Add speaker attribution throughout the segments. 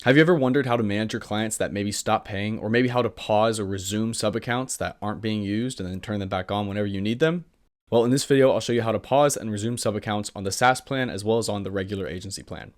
Speaker 1: Have you ever wondered how to manage your clients that maybe stop paying, or maybe how to pause or resume sub-accounts that aren't being used and then turn them back on whenever you need them? Well, in this video, I'll show you how to pause and resume sub-accounts on the SaaS plan as well as on the regular agency plan.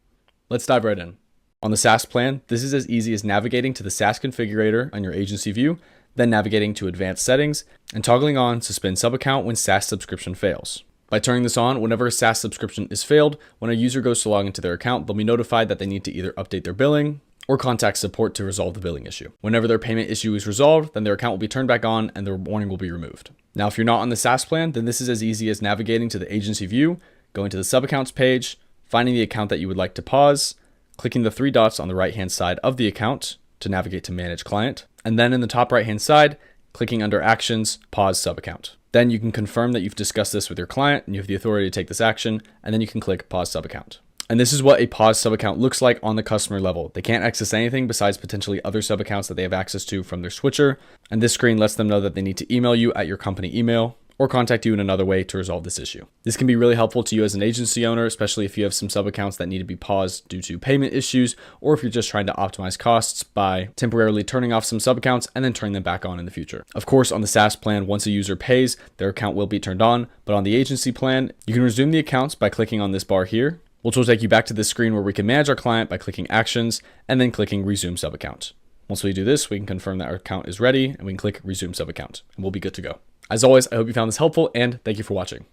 Speaker 1: Let's dive right in. On the SaaS plan, this is as easy as navigating to the SaaS configurator on your agency view, then navigating to advanced settings, and toggling on suspend sub-account when SaaS subscription fails. By turning this on, whenever a SaaS subscription is failed, when a user goes to log into their account, they'll be notified that they need to either update their billing or contact support to resolve the billing issue. Whenever their payment issue is resolved, then their account will be turned back on and their warning will be removed. Now, if you're not on the SaaS plan, then this is as easy as navigating to the agency view, going to the sub-accounts page, finding the account that you would like to pause, clicking the three dots on the right-hand side of the account to navigate to Manage Client, and then in the top right-hand side, clicking under Actions, Pause Sub-Account. Then you can confirm that you've discussed this with your client and you have the authority to take this action, and then you can click Pause Sub-Account. And this is what a pause sub-account looks like on the customer level. They can't access anything besides potentially other sub-accounts that they have access to from their switcher, and this screen lets them know that they need to email you at your company email or contact you in another way to resolve this issue. This can be really helpful to you as an agency owner, especially if you have some sub-accounts that need to be paused due to payment issues, or if you're just trying to optimize costs by temporarily turning off some sub-accounts and then turning them back on in the future. Of course, on the SaaS plan, once a user pays, their account will be turned on, but on the agency plan, you can resume the accounts by clicking on this bar here, which will take you back to this screen where we can manage our client by clicking Actions and then clicking Resume Sub-Account. Once we do this, we can confirm that our account is ready and we can click Resume Sub-Account and we'll be good to go. As always, I hope you found this helpful and thank you for watching.